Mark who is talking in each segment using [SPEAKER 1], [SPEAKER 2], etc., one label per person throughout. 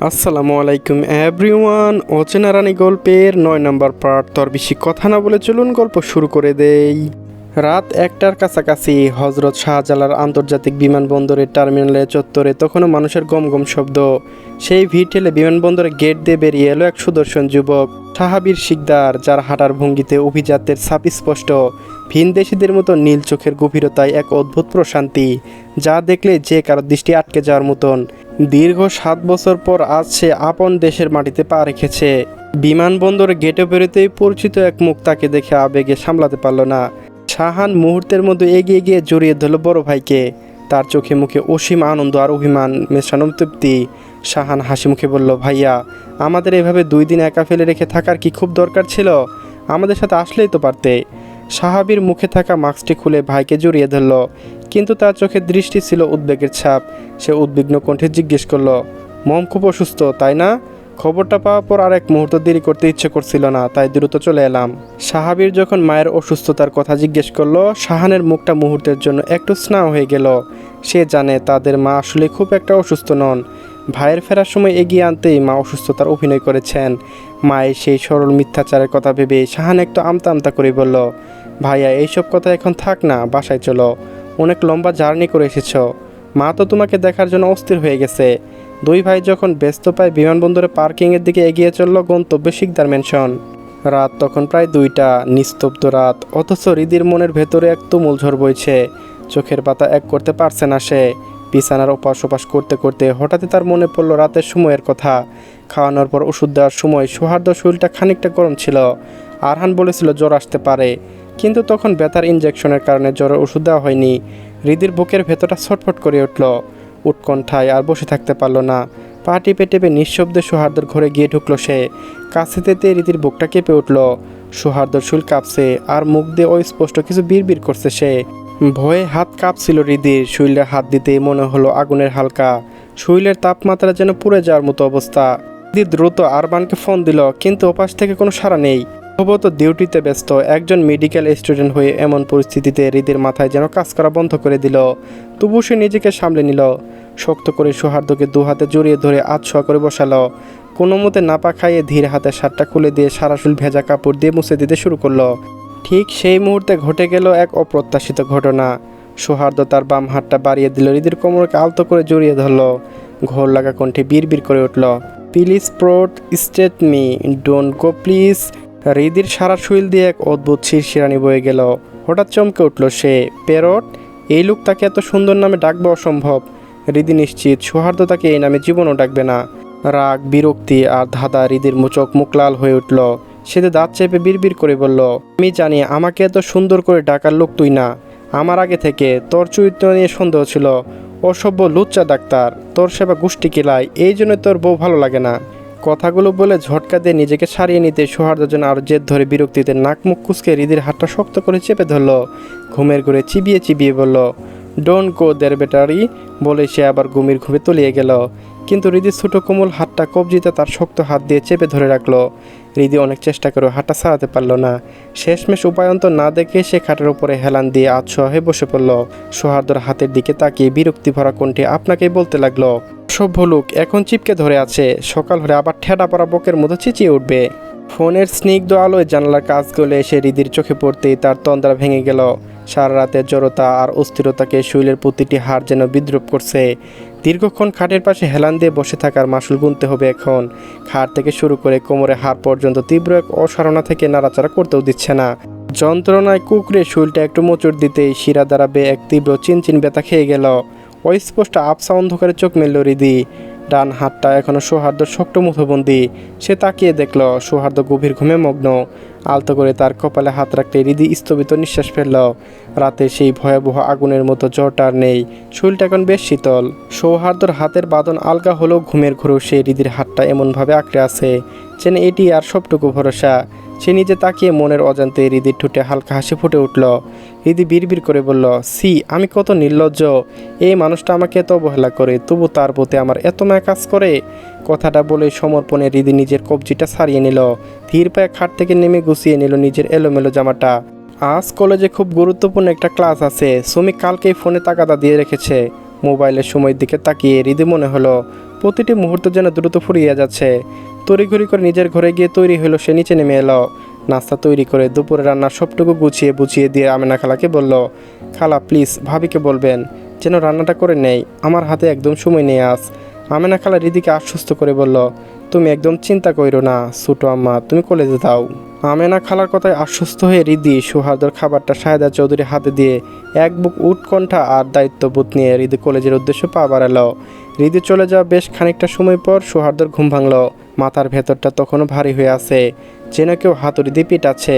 [SPEAKER 1] আসসালামু আলাইকুম এভরিওয়ান। অচেনা রানী গল্পের ৯ নম্বর পার্ট। তোর বেশি কথা না বলে চলুন গল্প শুরু করে দেই। রাত ১টার কাছাকাছি হজরত শাহজালাল আন্তর্জাতিক বিমানবন্দরের টার্মিনালে চত্বরে তখনও মানুষের গমগম শব্দ। সেই ভিড় ঠেলে বিমানবন্দরের গেট দিয়ে বেরিয়ে এলো এক সুদর্শন যুবক, সাহাবীর শিকদার, যার হাঁটার ভঙ্গিতে অভিজাত্যের ছাপ স্পষ্ট। ভিনদেশীদের মতো নীল চোখের গভীরতায় এক অদ্ভুত প্রশান্তি, যা দেখলে যে কারো দৃষ্টি আটকে যাওয়ার মতন। দীর্ঘ ৭ বছর পর আজ সে আপন দেশের মাটিতে পা রেখেছে। বিমানবন্দরে গেটে বেরোতেই পরিচিত এক মুখ তাকে দেখে আবেগে সামলাতে পারল না। শাহান মুহূর্তের মধ্যে এগিয়ে গিয়ে জড়িয়ে ধরল বড় ভাইকে। তার চোখে মুখে অসীম আনন্দ আর অভিমান মেশানো তৃপ্তি। শাহান হাসি মুখে বলল, ভাইয়া, আমাদের এভাবে ২ দিন একা ফেলে রেখে থাকার কি খুব দরকার ছিল? আমাদের সাথে আসলেই তো পারতে। সাহাবীর মুখে থাকা মাস্কটি খুলে ভাইকে জড়িয়ে ধরল, কিন্তু তার চোখের দৃষ্টি ছিল উদ্বেগের ছাপ। সে উদ্বিগ্ন কণ্ঠে জিজ্ঞেস করল, মম খুব অসুস্থ তাই না? খবরটা পাওয়ার পর আর এক মুহূর্ত দেরি করতে ইচ্ছে করছিল না, তাই দ্রুত চলে এলাম। সাহাবীর যখন মায়ের অসুস্থতার কথা জিজ্ঞেস করলো, শাহানের মুখটা মুহূর্তের জন্য একটু স্নাহ হয়ে গেল। সে জানে তাদের মা আসলে খুব একটা অসুস্থ নন। ভাইয়ের ফেরার সময় এগিয়ে আনতেই মা অসুস্থতার অভিনয় করেছেন। মায়ের সেই সরল মিথ্যাচারের কথা ভেবে শাহান একটু আমতা আমতা করে বলল, ভাইয়া, এইসব কথা এখন থাক না, বাসায় চলো। অনেক লম্বা জার্নি করে এসেছ। মা তো তোমাকে দেখার জন্য অস্থির হয়ে গেছে। ২ ভাই যখন ব্যস্ত পায় বিমানবন্দরে পার্কিংয়ের দিকে এগিয়ে চলল গন্তব্যে শিকদার ম্যানশন। রাত তখন প্রায় ২টা, নিস্তব্ধ রাত, অথচ হৃদির মনের ভেতরে এক তুমুল ঝড় বইছে। চোখের পাতা এক করতে পারছে না সে। বিছানার ওপাশ ওপাশ করতে করতে হঠাৎই তার মনে পড়ল রাতের সময়ের কথা। খাওয়ানোর পর ওষুধ দেওয়ার সময় সৌহার্দ্য শরীরটা খানিকটা গরম ছিল। আরহান বলেছিল জ্বর আসতে পারে, কিন্তু তখন ব্যথার ইনজেকশনের কারণে জ্বরের ওষুধ দেওয়া হয়নি। হৃদির বুকের ভেতরটা ছটফট করে উঠল। উৎকণ্ঠায় আর বসে থাকতে পারল না। পা টিপে টেপে নিঃশব্দে সৌহার্দ্যর ঘরে গিয়ে ঢুকলো সে। কাছে যেতে রীতির বুকটা কেঁপে উঠল। সৌহার্দ্যর শুল কাঁপছে আর মুখ দিয়ে অস্পষ্ট কিছু বিড়বিড় করছে সে। ভয়ে হাত কাঁপছিল হৃদির। শরীরে হাত দিতেই মনে হলো আগুনের হালকা। শরীরের তাপমাত্রা যেন পুড়ে যাওয়ার মতো অবস্থা। হৃদি দ্রুত আরবানকে ফোন দিল, কিন্তু ওপাশ থেকে কোনো সাড়া নেই। সম্ভবত ডিউটিতে ব্যস্ত একজন মেডিকেল স্টুডেন্ট হয়ে এমন পরিস্থিতিতে হৃদির মাথায় যেন কাজ করা বন্ধ করে দিল। তবু সে নিজেকে সামলে নিল। শক্ত করে সৌহার্দ্যকে ২ হাতে জড়িয়ে ধরে আধশোয়া করে বসালো। কোনো মতে নাপা খাইয়ে ধীর হাতে শার্টটা খুলে দিয়ে সারা শরীর ভেজা কাপড় দিয়ে মুছে দিতে শুরু করলো। ঠিক সেই মুহূর্তে ঘটে গেল এক অপ্রত্যাশিত ঘটনা। সৌহার্দ্য তার বাম হাতটা বাড়িয়ে দিল, হৃদির কোমরকে আলতো করে জড়িয়ে ধরল। ঘোর লাগা কণ্ঠে বিড়বিড় করে উঠল, please protect me, don't go please. হৃদির সারা শরীর দিয়ে এক অদ্ভুত শিরশিরানি বয়ে গেল। হঠাৎ চমকে উঠল সে। পেরট? এই লোক তাকে এত সুন্দর নামে ডাকবে অসম্ভব। হৃদি নিশ্চিত সৌহার্দ্য তাকে এই নামে জীবনও ডাকবে না। রাগ, বিরক্তি আর ধাঁধা হৃদির মুখ লাল হয়ে উঠল। সে দাঁত চেপে বিড়বিড় করে বলল, আমি জানি আমাকে এত সুন্দর করে ডাকার লোক তুই না। আমার আগে থেকে তোর চরিত্র নিয়ে সন্দেহ ছিল। অসভ্য লুচ্চা ডাক্তার, তোর সেবা গোষ্ঠী কিলায়, এই জন্য তোর বউ ভালো লাগে না। কথাগুলো বলে ঝটকা দিয়ে নিজেকে সারিয়ে নিতে সৌহার্দ্য যেন আরও জেদ ধরে বিরক্তিতে নাক মুখ কুচকে হৃদির হাতটা শক্ত করে চেপে ধরল। ঘুমের ঘুরে চিবিয়ে চিবিয়ে বলল, ডোন্ট গো দের বেটারি। বলে সে আবার ঘুমের ঘুমে তলিয়ে গেল। কিন্তু হৃদির ছোটো কোমল হাতটা কবজিতে তার শক্ত হাত দিয়ে চেপে ধরে রাখলো। হৃদি অনেক চেষ্টা করে হাতটা ছাড়াতে পারল না। শেষমেশ উপায়ন্ত না দেখে সে খাটের উপরে হেলান দিয়ে আধশোয়া হয়ে বসে পড়ল। সৌহার্দ্যর হাতের দিকে তাকিয়ে বিরক্তি ভরা কণ্ঠে আপনাকেই বলতে লাগলো, অসভ্য লোক এখন চিপকে ধরে আছে, সকাল হলে আবার ঠেডা পড়া বকের মতো চেঁচিয়ে উঠবে। ফোনের স্নিগ্ধ আলোয় জানালার কাজগুলো এসে হৃদির চোখে পড়তেই তার তন্দ্রা ভেঙে গেল। সারা রাতের জড়তা আর অস্থিরতাকে শরীরের প্রতিটি হাড় যেন বিদ্রুপ করছে। দীর্ঘক্ষণ খাটের পাশে হেলান দিয়ে বসে থাকার মাসুল গুনতে হবে এখন। খাট থেকে শুরু করে কোমরে হাড় পর্যন্ত তীব্র এক অসারণা থেকে নাড়াচাড়া করতেও দিচ্ছে না। যন্ত্রণায় কুকড়ে শরীরটা একটু মোচড় দিতেই শিরা দ্বারা বেয়ে এক তীব্র চিনচিন ব্যথা খেয়ে গেল। অস্পষ্ট আবসা অন্ধকারে চোখ মেলল হৃদি। ডান হাতটা এখনো সৌহার্দ্যর শক্ত মুঠোবন্দি। সে তাকিয়ে দেখল সৌহার্দ্য গভীর ঘুমে মগ্ন। আলতো করে তার কপালে হাত রাখতে হৃদি স্থবিত নিঃশ্বাস ফেলল। রাতে সেই ভয়াবহ আগুনের মতো জ্বরটা আর নেই। শরীরটা এখন বেশ শীতল। সৌহার্দ্যর হাতের বাঁধন আলগা হলেও ঘুমের ঘুরেও সে হৃদির হাতটা এমনভাবে আঁকড়ে আছে যেন এটি আর সবটুকু ভরসা। সে নিজে তাকিয়ে মনের অজান্তে হৃদির ঠোঁটে হালকা হাসি ফুটে উঠল। হৃদি বিড়বিড় করে বলল, সি, আমি কত নির্লজ্জ। এই মানুষটা আমাকে এত অবহেলা করে, তবু তার প্রতি আমার এত মায়া কাজ করে। কথাটা বলে সমর্পণে হৃদি নিজের কবজিটা ছাড়িয়ে নিল। ধীর পায়ে খাট থেকে নেমে গুছিয়ে নিল নিজের এলোমেলো জামাটা। আজ কলেজে খুব গুরুত্বপূর্ণ একটা ক্লাস আছে। সুমি কালকেই ফোনে তাগাদা দিয়ে রেখেছে। মোবাইলের সময়ের দিকে তাকিয়ে হৃদি মনে হলো প্রতিটি মুহূর্ত যেন দ্রুত ফুরিয়ে যাচ্ছে। তড়িঘড়ি করে নিজের ঘরে গিয়ে তৈরি হলো, সে নিচে নেমে এলো। নাস্তা তৈরি করে দুপুরে রান্নার সবটুকু গুছিয়ে বুঝিয়ে দিয়ে আমেনা খালাকে বলল, খালা প্লিজ ভাবিকে বলবেন যেন রান্নাটা করে নেই, আমার হাতে একদম সময় নেই আজ। আমেনা খালা রিদিকে আশ্বস্ত করে বলল, তুমি একদম চিন্তা করো না ছোটো আম্মা, তুমি কলেজে দাও। আমেনা খালার কথায় আশ্বস্ত হয়ে রিদি সৌহার্দ্যর খাবারটা শাহেদা চৌধুরীর হাতে দিয়ে এক বুক উৎকণ্ঠা আর দায়িত্ববোধ নিয়ে রিদি কলেজের উদ্দেশ্যে পা বাড়ালো। রিদি চলে যাওয়া বেশ খানিকটা সময় পর সৌহার্দ্যর ঘুম ভাঙল। মাথার ভেতরটা তখনও ভারী হয়ে আছে, যেন কেউ হাতুড়ি দিয়ে পিটাচ্ছে।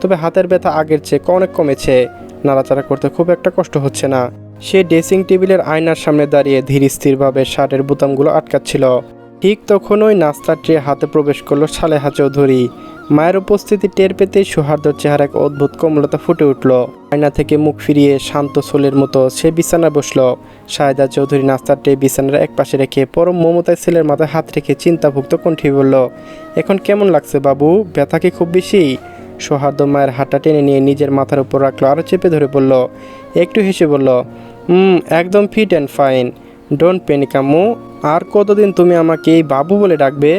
[SPEAKER 1] তবে হাতের ব্যথা আগের চেয়ে অনেক কমেছে, নাড়াচাড়া করতে খুব একটা কষ্ট হচ্ছে না। সে ড্রেসিং টেবিলের আয়নার সামনে দাঁড়িয়ে ধীর স্থিরভাবে শার্টের বোতামগুলো আটকাচ্ছিল। ঠিক তখনই নাস্তার ট্রে হাতে প্রবেশ করলো সালেহা চৌধুরী। মায়ের উপস্থিতি টের পেতেই সৌহার্দ্যর চেহারা এক অদ্ভুত কোমলতা ফুটে উঠল। আয়না থেকে মুখ ফিরিয়ে শান্ত সোলের মতো সে বিছানায় বসলো। শাহেদা চৌধুরী নাস্তার ট্রে বিছানার এক পাশে রেখে পরম মমতায় ছেলের মাথায় হাত রেখে চিন্তাভুক্ত কণ্ঠে বলল, এখন কেমন লাগছে বাবু, ব্যথা কি খুব বেশি? সৌহার্দ্য মায়ের হাতটা টেনে নিয়ে নিজের মাথার উপর রাখলো, আরও চেপে ধরে বলল, একটু হেসে বলল, একদম fit and fine, don't panic আম্মু। আর কতদিন তুমি আমাকে এই বাবু বলে ডাকবে?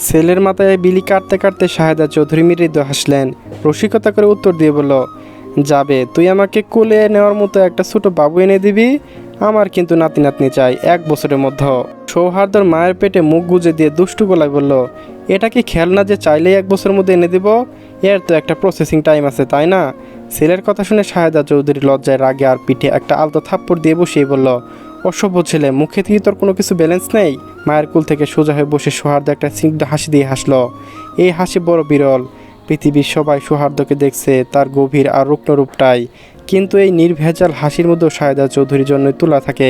[SPEAKER 1] ছেলের মাথায় বিলি কাটতে কাটতে শাহেদা চৌধুরী মৃদু হাসলেন, রসিকতা করে উত্তর দিয়ে বলল, যাবে, তুই আমাকে কোলে নেওয়ার মতো একটা ছোটো বাবু এনে দিবি? আমার কিন্তু নাতি নাতনি চাই 1 বছরের মধ্যে। সৌহার্দ্যর মায়ের পেটে মুখ গুজে দিয়ে দুষ্টু গলায় বলল, এটা কি খেলনা যে চাইলেই 1 বছরের মধ্যে এনে দিব? এর তো একটা প্রসেসিং টাইম আছে, তাই না? ছেলের কথা শুনে শাহেদা চৌধুরী লজ্জায় রাগে আর পিঠে একটা আলতো থাপ্পড় দিয়ে বসিয়ে বলল, অসভ্য ছেলে, মুখে থেকে তোর কোনো কিছু ব্যালেন্স নেই? মায়ের কোল থেকে সোজা হয়ে বসে সৌহার্দ্য একটা স্নিগ্ধ হাসি দিয়ে হাসলো। এই হাসি বড় বিরল, পৃথিবীর সবাই সৌহার্দ্যকে দেখছে তার গভীর আর রুগ্ন রূপটাই, কিন্তু এই নির্ভেজাল হাসির মধ্যেও শাহেদা চৌধুরীর জন্যই তোলা থাকে।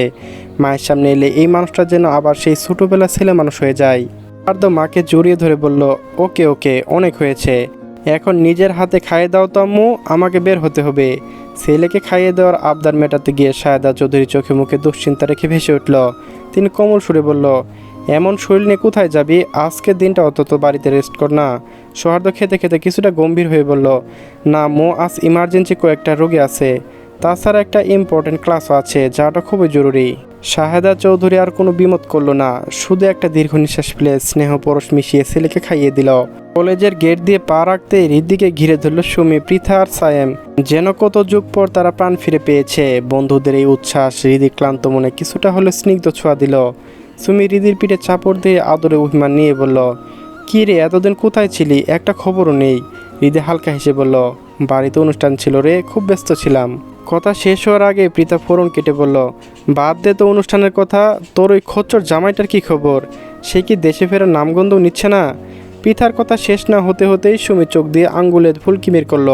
[SPEAKER 1] মায়ের সামনে এলে এই মানুষটা যেন আবার সেই ছোটোবেলা ছেলে মানুষ হয়ে যায়। সৌহার্দ্য মাকে জড়িয়ে ধরে বলল, ওকে ওকে, অনেক হয়েছে, এখন নিজের হাতে খাইয়ে দাও তো আম্মু, আমাকে বের হতে হবে। ছেলেকে খাইয়ে দেওয়ার আবদার মেটাতে গিয়ে শাহেদা চৌধুরী চোখে মুখে দুশ্চিন্তা রেখে ভেসে উঠল। তিনি কোমল সুরে বলল, এমন শরীর নিয়ে কোথায় যাবি? আজকের দিনটা অন্তত বাড়িতে রেস্ট কর না। সৌহার্দ্য খেতে খেতে কিছুটা গম্ভীর হয়ে বলল, না মো, আজ ইমার্জেন্সি কয়েকটা রোগী আছে, তাছাড়া একটা ইম্পর্টেন্ট ক্লাসও আছে, যাওয়াটা খুবই জরুরি। শাহেদা চৌধুরী আর কোনো বিমত করল না, শুধু একটা দীর্ঘ নিঃশ্বাস ফেলে স্নেহ পরশ মিশিয়ে ছেলেকে খাইয়ে দিল। কলেজের গেট দিয়ে পা রাখতে হৃদিকে ঘিরে ধরল সুমি, পৃথা আর সায়েম। যেন কত যুগ পর তারা প্রাণ ফিরে পেয়েছে। বন্ধুদের এই উচ্ছ্বাস হৃদি ক্লান্ত মনে কিছুটা হলে স্নিগ্ধ ছোঁয়া দিল। সুমি হৃদির পিঠে চাপড় দিয়ে আদরে অভিমান নিয়ে বলল, কী রে, এতদিন কোথায় ছিলি, একটা খবরও নেই? হৃদি হালকা হেসে বলল, বাড়িতে অনুষ্ঠান ছিল রে, খুব ব্যস্ত ছিলাম। কথা শেষ হওয়ার আগে পৃথা ফোরন কেটে বলল, বাদ দে তো অনুষ্ঠানের কথা, তোর ওই খচ্চর জামাইটার কি খবর? সে কি দেশে ফেরার নামগন্ধও নিচ্ছে না? পৃথার কথা শেষ না হতে হতেই সুমি চোখ দিয়ে আঙ্গুলে ফুলকি বের করল।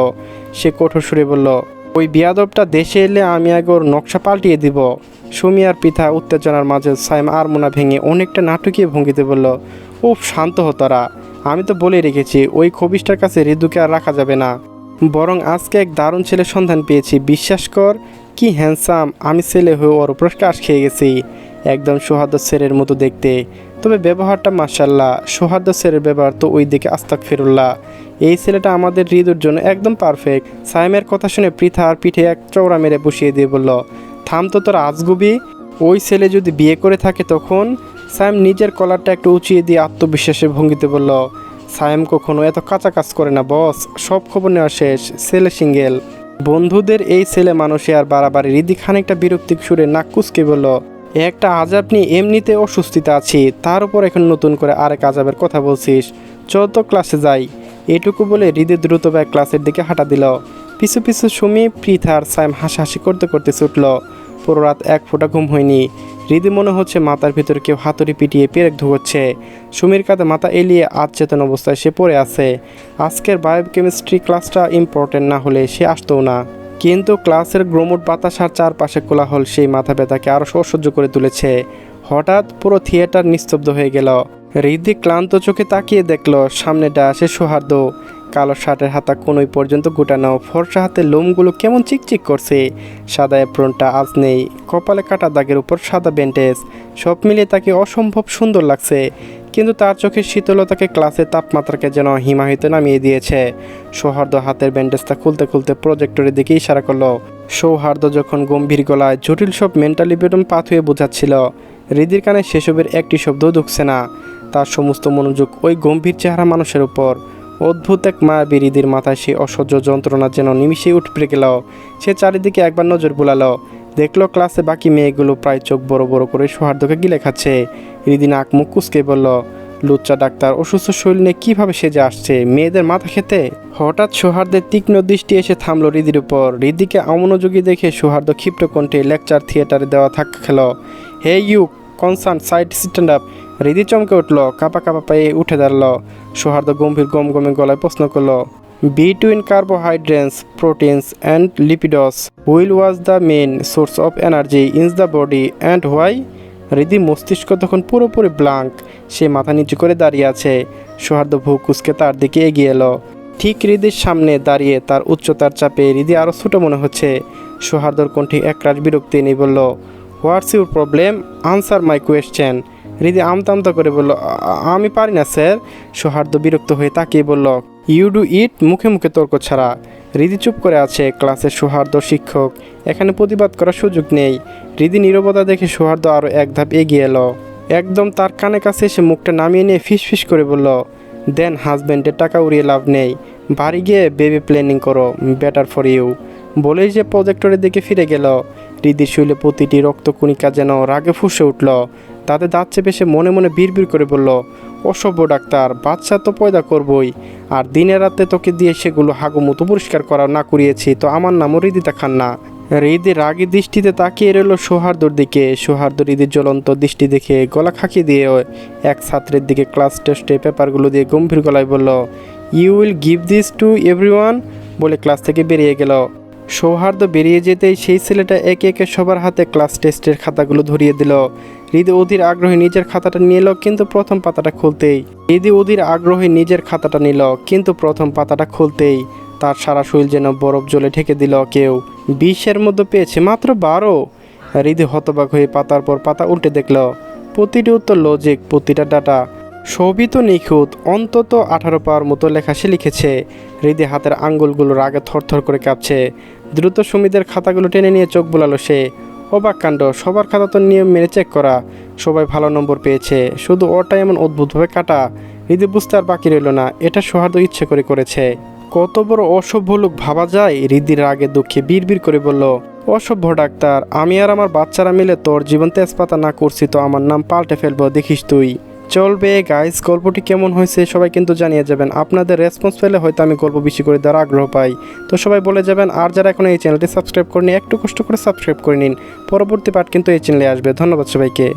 [SPEAKER 1] সে কঠোর সুরে বলল, ওই বিয়াদবটা দেশে এলে আমি আগে ওর নকশা পাল্টিয়ে দিব। সুমি আর পৃথা উত্তেজনার মাঝে সাইম আর মোনা ভেঙে অনেকটা নাটকীয় ভঙ্গিতে বলল, উফ শান্ত হতরা, আমি তো বলে রেখেছি ওই খবিসটার কাছে ঋতুকে আর রাখা যাবে না। বরং আজকে এক দারুণ ছেলের সন্ধান পেয়েছি, বিশ্বাস কর, কি হ্যান্ডসাম, আমি ছেলে হয়ে ওর উপর কাশ খেয়ে গেছি। একদম সৌহার্দ্য ছেলের মতো দেখতে, তবে ব্যবহারটা মাশাল্লাহ। সৌহার্দ্য ছেলের ব্যবহার তো ওই দিকে আস্তাগফিরুল্লাহ। এই ছেলেটা আমাদের হৃদয়ের জন্য একদম পারফেক্ট। সাইমের কথা শুনে পৃথা আর পিঠে এক চওড়া মেরে বসিয়ে দিয়ে বলল, থাম তো তোর আজগুবি, ওই ছেলে যদি বিয়ে করে থাকে তখন? সাইম নিজের কলারটা একটু উঁচিয়ে দিয়ে আত্মবিশ্বাসের ভঙ্গিতে বলল, সাইম কখনো এত কাঁচা কাজ করে না বস, সব খবর নেওয়া শেষ, ছেলে সিঙ্গেল। বন্ধুদের এই ছেলে মানুষে আর বাড়াবাড়ি। হৃদি খানিকটা বিরক্তি সুরে নাক কুচকে বলল, একটা আজাব নিয়ে এমনিতে অস্বস্তিতে আছি, তার উপর এখন নতুন করে আরেক আজাবের কথা বলছিস, চল তো ক্লাসে যাই। এটুকু বলে হৃদি দ্রুত ব্যাগ ক্লাসের দিকে হাঁটা দিল। পিছু পিছু সুমি, পৃথা আর সাইম হাসাহাসি করতে করতে ছুটল। পুরো রাত এক ফোঁটা ঘুম হয়নি। হৃদি মনে হচ্ছে মাথার ভিতরে কেউ হাতুড়ি পিটিয়ে পেরেক ধুচ্ছে। সুমির কাঁধে মাথা এলিয়ে আচেতন অবস্থায় সে পড়ে আছে। আজকের বায়োকেমিস্ট্রি ক্লাসটা ইম্পর্টেন্ট না হলে সে আসতও না, কিন্তু ক্লাসের গ্রমুট বাতাস আর চারপাশে কোলাহল সেই মাথা ব্যথাকে আরও অসহ্য করে তুলেছে। হঠাৎ পুরো থিয়েটার নিস্তব্ধ হয়ে গেল। হৃদি ক্লান্ত চোখে তাকিয়ে দেখল সামনে আসে সৌহার্দ্য। কালো শার্টের হাতা কোনোই পর্যন্ত গুটানো, ফর্সা হাতে লোমগুলো কেমন চিকচিক করছে। সাদা অ্যাপ্রনটা আজ নেই, কপালে কাটা দাগের উপর সাদা ব্যান্ডেজ, সব মিলিয়ে তাকে অসম্ভব সুন্দর লাগছে। কিন্তু তার চোখের শীতলতাকে ক্লাসের তাপমাত্রাকে যেন হিমাহিতে নামিয়ে দিয়েছে। সৌহার্দ্য হাতের ব্যান্ডেজটা খুলতে খুলতে প্রজেক্টরের দিকে ইশারা করলো। সৌহার্দ্য যখন গম্ভীর গলায় জটিল সব মেন্টালি বেডম পাথুয়ে বোঝাচ্ছিল, হৃদির কানে সেসবের একটি শব্দও ঢুকছে না। তার সমস্ত মনোযোগ ওই গম্ভীর চেহারা মানুষের উপর। অদ্ভুত এক মায়াবী হৃদির মাথায় সে অসহ্য যন্ত্রণা যেন নিমিষেই উঠে গেল। সে চারিদিকে একবার নজর বুলালো, দেখলো ক্লাসে বাকি মেয়েগুলো প্রায় চোখ বড় বড় করে সৌহার্দ্যকে গিলে খাচ্ছে। হৃদি নাক মুখ কুঁচকে বলল, লুচ্চা ডাক্তার অসুস্থ শরীর নিয়ে কীভাবে সেজে আসছে মেয়েদের মাথা খেতে। হঠাৎ সৌহার্দ্যের তীক্ষ্ণ দৃষ্টি এসে থামলো হৃদির উপর। হৃদিকে অমনোযোগী দেখে সৌহার্দ্য ক্ষিপ্ত কণ্ঠে লেকচার থিয়েটারে দেওয়া ধাক্কা খেল। Hey you concern side stand up. হৃদি চমকে উঠল, কাঁপা কাঁপা পায়ে উঠে দাঁড়ালো। সৌহার্দ্য গম্ভীর গমগমে গলায় প্রশ্ন করল, between carbohydrates proteins and lipids which was the main source of energy in the body and why. হৃদি মস্তিষ্ক তখন পুরোপুরি ব্লাঙ্ক। সে মাথা নিচু করে দাঁড়িয়ে আছে। সৌহার্দ্য ভূ কুচকে তার দিকে এগিয়ে এলো। ঠিক হৃদির সামনে দাঁড়িয়ে তার উচ্চতার চাপে হৃদি আরও ছোটো মনে হচ্ছে। সৌহার্দ্যর কণ্ঠে একরাশ বিরক্তি নেই বলল, what's your problem, answer my question. হৃদি আমতা করে বলল, আমি পারি না স্যার। সৌহার্দ্য বিরক্ত হয়ে তাকিয়ে বলল, ইউ ডু ইট, মুখে মুখে তর্ক ছাড়া। হৃদি চুপ করে আছে। ক্লাসের সৌহার্দ্য শিক্ষক, এখানে প্রতিবাদ করার সুযোগ নেই। হৃদি নীরবতা দেখে সৌহার্দ্য আরও এক ধাপ এগিয়ে এলো। একদম তার কানে কাছে এসে মুখটা নামিয়ে নিয়ে ফিস করে বলল, দেন হাজব্যান্ডের টাকা উড়িয়ে লাভ নেই, বাড়ি গিয়ে বেবি প্ল্যানিং করো, বেটার ফর ইউ। বলেই যে প্রজেক্টরের দিকে ফিরে গেল। হৃদির শৈলে প্রতিটি রক্তকণিকা যেন রাগে ফুঁসে উঠল। তাতে দাঁত চেপে সে মনে মনে বিড়বিড় করে বলল, অসভ্য ডাক্তার, বাচ্চা তো পয়দা করবই, আর দিনে রাতে তোকে দিয়ে সেগুলো হাগুমতো পরিষ্কার করা না করিয়েছি তো আমার নামও হৃদিতা খান্না। হৃদি রাগী দৃষ্টিতে তাকিয়ে রইল সৌহার্দ্যর দিকে। সৌহার্দ্য হৃদির জ্বলন্ত দৃষ্টি দেখে গলা খাঁকিয়ে দিয়ে এক ছাত্রের দিকে ক্লাস টেস্টে পেপারগুলো দিয়ে গম্ভীর গলায় বলল, you will give this to everyone, বলে ক্লাস থেকে বেরিয়ে গেল। সৌহার্দ্য বেরিয়ে যেতেই সেই ছেলেটা একে একে সবার হাতে ক্লাস টেস্টের খাতাগুলো ধরিয়ে দিল। হৃদি অধীর আগ্রহে নিজের খাতাটা নিল, কিন্তু প্রথম পাতাটা খুলতেই তার সারা শরীর যেন বরফ জলে ঢেকে দিল কেউ। 20-এর মধ্যে পেয়েছে মাত্র 12। হৃদি হতবাক হয়ে পাতার পর পাতা উল্টে দেখল। প্রতিটি উত্তর লজিক, প্রতিটা ডাটা সবই তো নিখুঁত। অন্তত 18 পাওয়ার মতো লেখা সে লিখেছে। হৃদি হাতের আঙ্গুলগুলো রাগে থরথর করে কাঁপছে। দ্রুত সুমিদের খাতাগুলো টেনে নিয়ে চোখ বুলালো সে। অবাক কাণ্ড, সবার খাতা তো নিয়ম মেনে চেক করা, সবাই ভালো নম্বর পেয়েছে, শুধু ওটা এমন অদ্ভুতভাবে কাটা। হৃদি বুঝতে আর বাকি রইল না, এটা সৌহার্দ্য ইচ্ছে করে করেছে। কত বড় অসভ্য লোক ভাবা যায়। হৃদির রাগে দুঃখে বিড়বিড় করে বলল, অসভ্য ডাক্তার, আমি আর আমার বাচ্চারা মিলে তোর জীবন তেজপাতা না করছি তো আমার নাম পাল্টে ফেলবো, দেখিস তুই। চলবে গাইস, গল্পটি কেমন হয়েছে সবাই কিন্তু জানিয়ে যাবেন। আপনাদের রেসপন্স পেলে হয়তো আমি গল্প বেশি করে দেওয়ার আগ্রহ পাই। তো সবাই বলে যাবেন, আর যারা এখন এই চ্যানেলটি সাবস্ক্রাইব করেনি একটু কষ্ট করে সাবস্ক্রাইব করে নিন। পরবর্তী পার্ট কিন্তু এই চ্যানেলে আসবে। ধন্যবাদ সবাইকে।